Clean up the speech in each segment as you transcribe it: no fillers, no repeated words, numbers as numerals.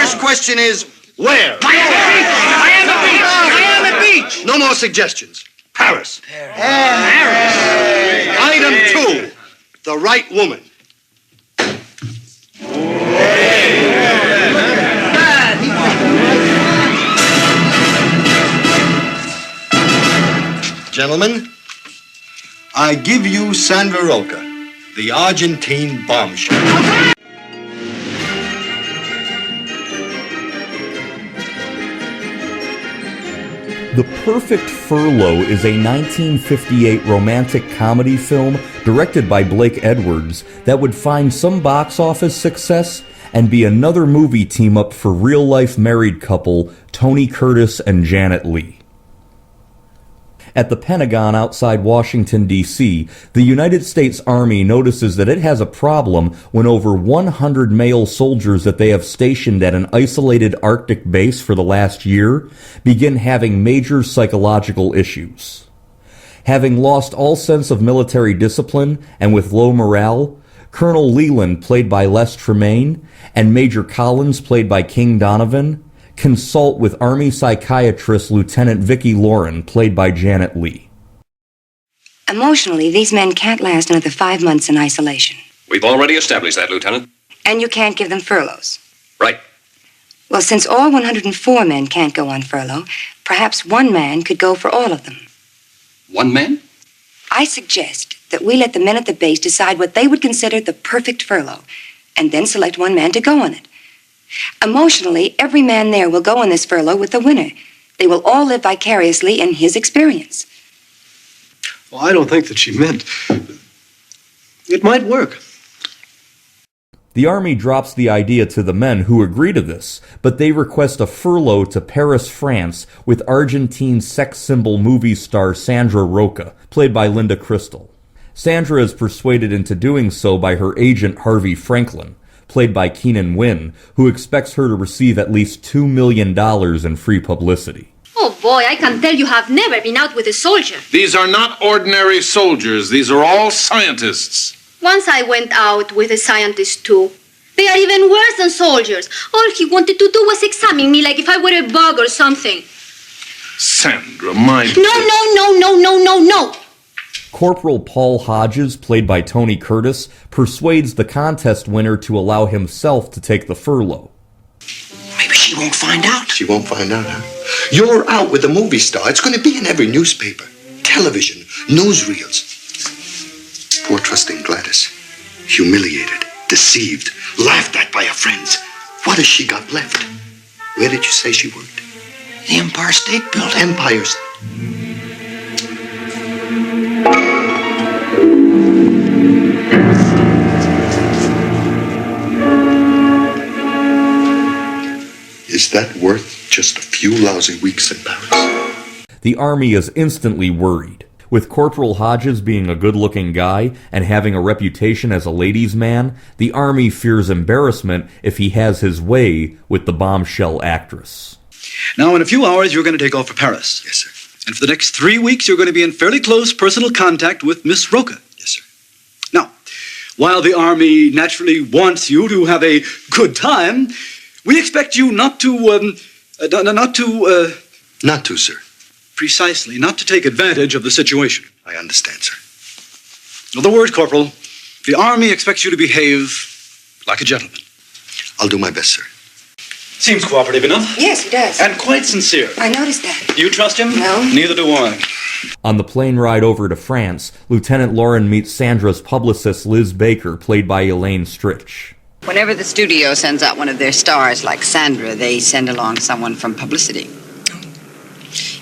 first question is, where? Miami Beach. No more suggestions. Paris. Paris. Item 2, the right woman. Gentlemen, I give you Sandra Roca, the Argentine bombshell. The Perfect Furlough is a 1958 romantic comedy film directed by Blake Edwards that would find some box office success and be another movie team-up for real-life married couple Tony Curtis and Janet Leigh. At the Pentagon outside Washington, D.C., the United States Army notices that it has a problem when over 100 male soldiers that they have stationed at an isolated Arctic base for the last year begin having major psychological issues. Having lost all sense of military discipline and with low morale, Colonel Leland, played by Les Tremayne, and Major Collins, played by King Donovan, consult with Army psychiatrist Lieutenant Vicki Lauren, played by Janet Leigh. Emotionally, these men can't last another 5 months in isolation. We've already established that, Lieutenant. And you can't give them furloughs. Right. Well, since all 104 men can't go on furlough, perhaps one man could go for all of them. One man? I suggest that we let the men at the base decide what they would consider the perfect furlough, and then select one man to go on it. Emotionally, every man there will go on this furlough with the winner. They will all live vicariously in his experience. Well, I don't think that she meant... It might work. The Army drops the idea to the men who agree to this, but they request a furlough to Paris, France, with Argentine sex symbol movie star Sandra Roca, played by Linda Crystal. Sandra is persuaded into doing so by her agent Harvey Franklin, played by Keenan Wynn, who expects her to receive at least $2 million in free publicity. Oh boy, I can tell you have never been out with a soldier. These are not ordinary soldiers. These are all scientists. Once I went out with a scientist too. They are even worse than soldiers. All he wanted to do was examine me like if I were a bug or something. Sandra, my... No. Corporal Paul Hodges, played by Tony Curtis, persuades the contest winner to allow himself to take the furlough. Maybe she won't find out. She won't find out, huh? You're out with a movie star. It's going to be in every newspaper, television, newsreels. Poor trusting Gladys. Humiliated, deceived, laughed at by her friends. What has she got left? Where did you say she worked? The Empire State Building. Empires. Is that worth just a few lousy weeks in Paris? The Army is instantly worried. With Corporal Hodges being a good-looking guy and having a reputation as a ladies' man, the Army fears embarrassment if he has his way with the bombshell actress. Now, in a few hours, you're going to take off for Paris. Yes, sir. And for the next 3 weeks, you're going to be in fairly close personal contact with Miss Roca. Yes, sir. Now, while the Army naturally wants you to have a good time, we expect you not to, sir. Precisely, not to take advantage of the situation. I understand, sir. In other words, Corporal, the Army expects you to behave like a gentleman. I'll do my best, sir. Seems cooperative enough. Yes, he does. And quite sincere. I noticed that. Do you trust him? No. Neither do I. On the plane ride over to France, Lieutenant Lauren meets Sandra's publicist Liz Baker, played by Elaine Stritch. Whenever the studio sends out one of their stars like Sandra, they send along someone from publicity.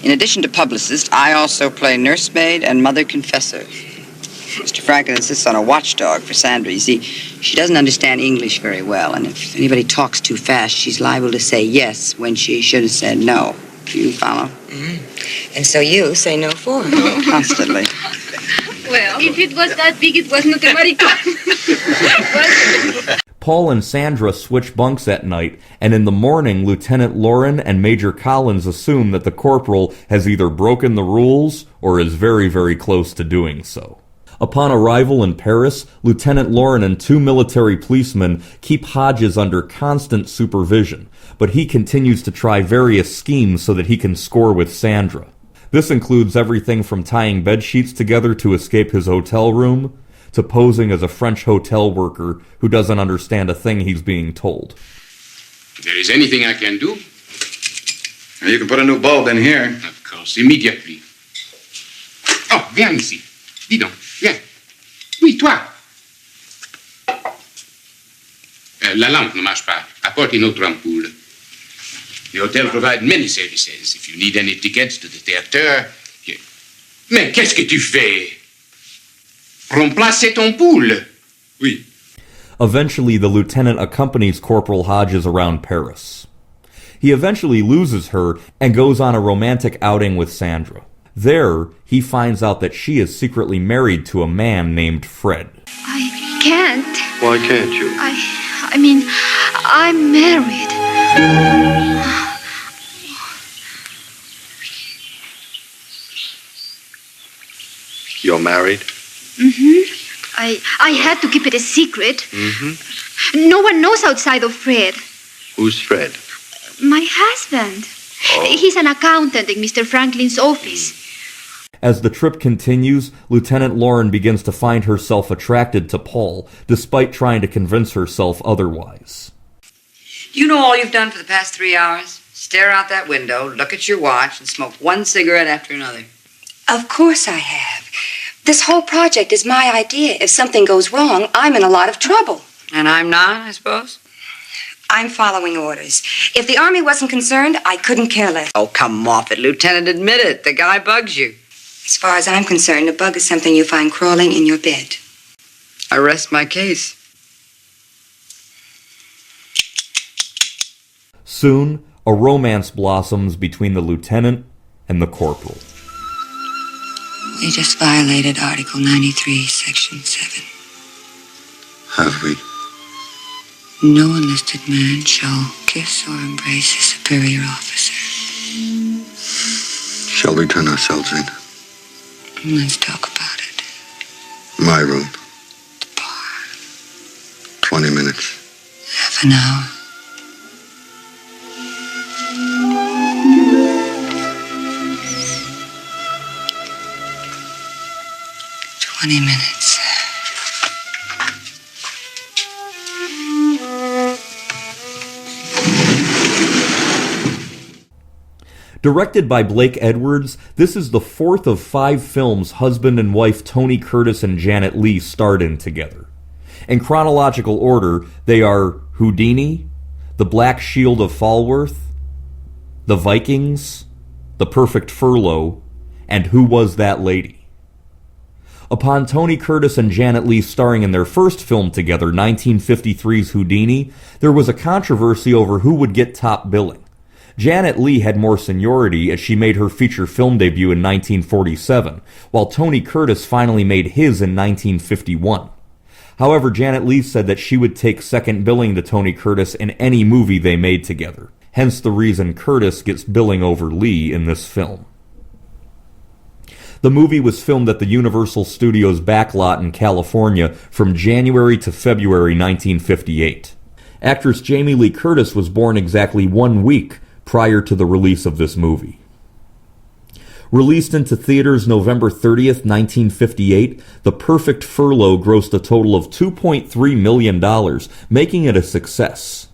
In addition to publicist, I also play nursemaid and mother confessor. Mr. Franklin insists on a watchdog for Sandra. You see, she doesn't understand English very well, and if anybody talks too fast, she's liable to say yes when she should have said no. Do you follow? Mm-hmm. And so you say no for her. Constantly. Well, if it was that big, it was not a maricon. Paul and Sandra switch bunks at night, and in the morning, Lieutenant Lauren and Major Collins assume that the corporal has either broken the rules or is very, very close to doing so. Upon arrival in Paris, Lieutenant Lauren and 2 military policemen keep Hodges under constant supervision, but he continues to try various schemes so that he can score with Sandra. This includes everything from tying bedsheets together to escape his hotel room, to posing as a French hotel worker who doesn't understand a thing he's being told. If there is anything I can do, You can put a new bulb in here. of course, immediately. Oh, viens ici. Dis donc, viens. Oui, toi. La lampe ne marche pas. Apporte une autre ampoule. The hotel provides many services. If you need any tickets to the theater... Mais qu'est-ce que tu fais? Remplace cette ampoule. Oui. Eventually, the lieutenant accompanies Corporal Hodges around Paris. He eventually loses her and goes on a romantic outing with Sandra. There, he finds out that she is secretly married to a man named Fred. I can't. Why can't you? I mean, I'm married. You're married? I had to keep it a secret. Mm-hmm. No one knows outside of Fred. Who's Fred? My husband. Oh. He's an accountant in Mr. Franklin's office. As the trip continues, Lieutenant Lauren begins to find herself attracted to Paul, despite trying to convince herself otherwise. You know all you've done for the past 3 hours? Stare out that window, look at your watch, and smoke one cigarette after another. Of course I have. This whole project is my idea. If something goes wrong, I'm in a lot of trouble. And I'm not, I suppose? I'm following orders. If the Army wasn't concerned, I couldn't care less. Oh, come off it, Lieutenant. Admit it. The guy bugs you. As far as I'm concerned, a bug is something you find crawling in your bed. I rest my case. Soon, a romance blossoms between the lieutenant and the corporal. We just violated Article 93, Section 7. Have we? No enlisted man shall kiss or embrace his superior officer. Shall we turn ourselves in? Let's talk about it. My room. The bar. 20 minutes. Half an hour. Minutes. Directed by Blake Edwards, this is the 4th of 5 films husband and wife Tony Curtis and Janet Leigh starred in together. In chronological order, they are Houdini, The Black Shield of Falworth, The Vikings, The Perfect Furlough, and Who Was That Lady? Upon Tony Curtis and Janet Leigh starring in their first film together, 1953's Houdini, there was a controversy over who would get top billing. Janet Leigh had more seniority as she made her feature film debut in 1947, while Tony Curtis finally made his in 1951. However, Janet Leigh said that she would take second billing to Tony Curtis in any movie they made together, hence the reason Curtis gets billing over Leigh in this film. The movie was filmed at the Universal Studios backlot in California from January to February 1958. Actress Jamie Lee Curtis was born exactly 1 week prior to the release of this movie. Released into theaters November 30th, 1958, The Perfect Furlough grossed a total of $2.3 million, making it a success.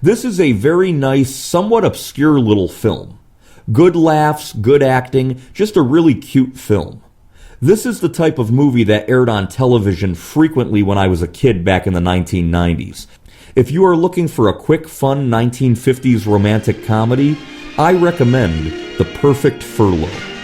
This is a very nice, somewhat obscure little film. Good laughs, good acting, just a really cute film. This is the type of movie that aired on television frequently when I was a kid back in the 1990s. If you are looking for a quick, fun 1950s romantic comedy, I recommend The Perfect Furlough.